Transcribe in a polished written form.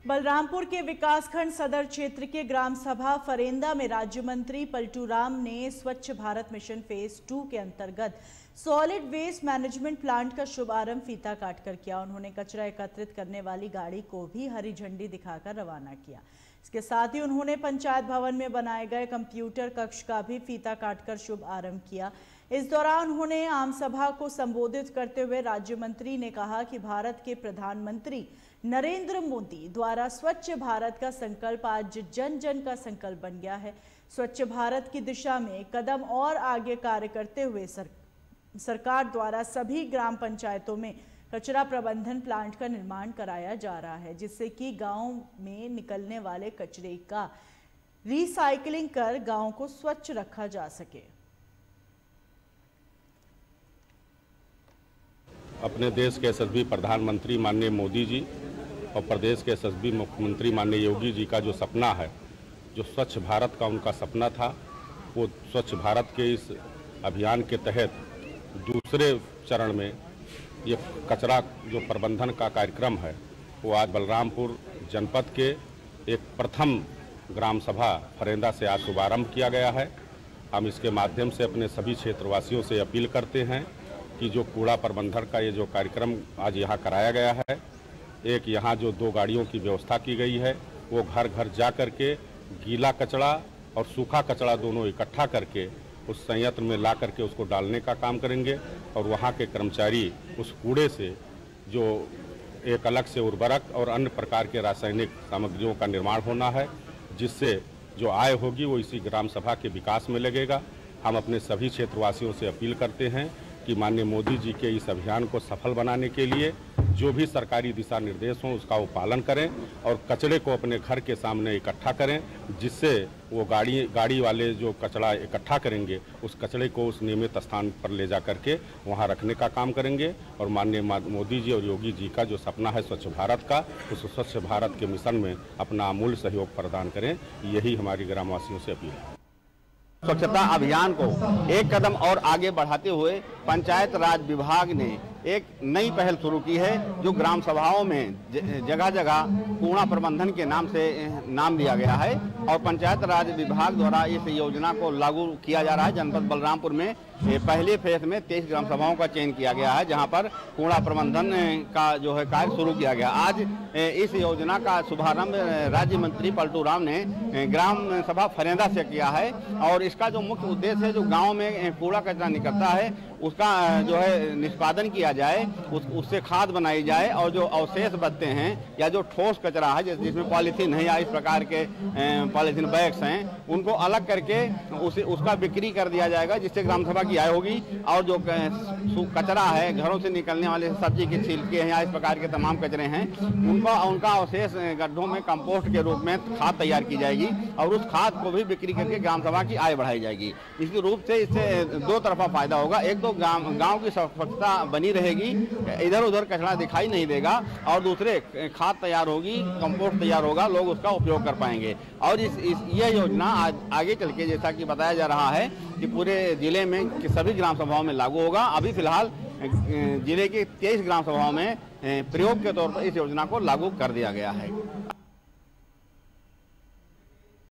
बलरामपुर के विकासखंड सदर क्षेत्र के ग्राम सभा फरेंदा में राज्य मंत्री पलटू राम ने स्वच्छ भारत मिशन फेज 2 के अंतर्गत सॉलिड वेस्ट मैनेजमेंट प्लांट का शुभारंभ फीता काटकर किया। उन्होंने कचरा एकत्रित करने वाली गाड़ी को भी हरी झंडी दिखाकर रवाना किया। इसके साथ ही उन्होंने पंचायत भवन में बनाए गए कंप्यूटर कक्ष का भी फीता काटकर शुभारंभ किया। इस दौरान उन्होंने आम सभा को संबोधित करते हुए राज्य मंत्री ने कहा कि भारत के प्रधानमंत्री नरेंद्र मोदी द्वारा स्वच्छ भारत का संकल्प आज जन जन का संकल्प बन गया है। स्वच्छ भारत की दिशा में कदम और आगे कार्य करते हुए सरकार द्वारा सभी ग्राम पंचायतों में कचरा प्रबंधन प्लांट का निर्माण कराया जा रहा है, जिससे कि गांव में निकलने वाले कचरे का रिसाइकलिंग कर गांव को स्वच्छ रखा जा सके। अपने देश के यशस्वी प्रधानमंत्री माननीय मोदी जी और प्रदेश के यशस्वी मुख्यमंत्री माननीय योगी जी का जो सपना है, जो स्वच्छ भारत का उनका सपना था, वो स्वच्छ भारत के इस अभियान के तहत दूसरे चरण में ये कचरा जो प्रबंधन का कार्यक्रम है, वो आज बलरामपुर जनपद के एक प्रथम ग्राम सभा फरेंदा से आज शुभारंभ किया गया है। हम इसके माध्यम से अपने सभी क्षेत्रवासियों से अपील करते हैं कि जो कूड़ा प्रबंधन का ये जो कार्यक्रम आज यहाँ कराया गया है, एक यहाँ जो 2 गाड़ियों की व्यवस्था की गई है, वो घर घर जा कर के गीला कचरा और सूखा कचरा दोनों इकट्ठा करके उस संयंत्र में ला करके उसको डालने का काम करेंगे और वहाँ के कर्मचारी उस कूड़े से जो एक अलग से उर्वरक और अन्य प्रकार के रासायनिक सामग्रियों का निर्माण होना है, जिससे जो आय होगी वो इसी ग्राम सभा के विकास में लगेगा। हम अपने सभी क्षेत्रवासियों से अपील करते हैं कि माननीय मोदी जी के इस अभियान को सफल बनाने के लिए जो भी सरकारी दिशा निर्देश हों उसका वो पालन करें और कचरे को अपने घर के सामने इकट्ठा करें, जिससे वो गाड़ी वाले जो कचरा इकट्ठा करेंगे उस कचरे को उस नियमित स्थान पर ले जा करके वहाँ रखने का काम करेंगे और माननीय मोदी जी और योगी जी का जो सपना है स्वच्छ भारत का, उस स्वच्छ भारत के मिशन में अपना अमूल्य सहयोग प्रदान करें। यही हमारी ग्रामवासियों से अपील है। स्वच्छता अभियान को एक कदम और आगे बढ़ाते हुए पंचायत राज विभाग ने एक नई पहल शुरू की है, जो ग्राम सभाओं में जगह जगह कूड़ा प्रबंधन के नाम से नाम दिया गया है और पंचायत राज विभाग द्वारा इस योजना को लागू किया जा रहा है। जनपद बलरामपुर में पहले फेज में 23 ग्राम सभाओं का चयन किया गया है, जहां पर कूड़ा प्रबंधन का जो है कार्य शुरू किया गया। आज इस योजना का शुभारंभ राज्य मंत्री पलटू राम ने ग्राम सभा फरेंदा से किया है और इसका जो मुख्य उद्देश्य है, जो गाँव में कूड़ा कचरा निकलता है उसका जो है निष्पादन किया जाए, उससे खाद बनाई जाए और जो अवशेष बचते हैं या जो ठोस कचरा है जिसमें पॉलीथीन है या इस प्रकार के पॉलीथीन बैग्स हैं, उनको अलग करके उसका बिक्री कर दिया जाएगा, जिससे ग्राम सभा की आय होगी। और जो कचरा है, घरों से निकलने वाले सब्जी के छिलके हैं या इस प्रकार के तमाम कचरे हैं, उनका अवशेष गड्ढों में कंपोस्ट के रूप में खाद तैयार की जाएगी और उस खाद को भी बिक्री करके ग्राम सभा की आय बढ़ाई जाएगी। इसी रूप से इससे 2 तरफा फायदा होगा। एक तो गांव की स्वच्छता बनी रहेगी, इधर उधर कचरा दिखाई नहीं देगा, और दूसरे खाद तैयार होगी, कंपोस्ट तैयार होगा, लोग उसका उपयोग कर पाएंगे। और यह योजना आगे चल के जैसा कि बताया जा रहा है कि पूरे जिले में सभी ग्राम सभाओं में लागू होगा। अभी फिलहाल जिले के 23 ग्राम सभाओं में प्रयोग के तौर पर इस योजना को लागू कर दिया गया है।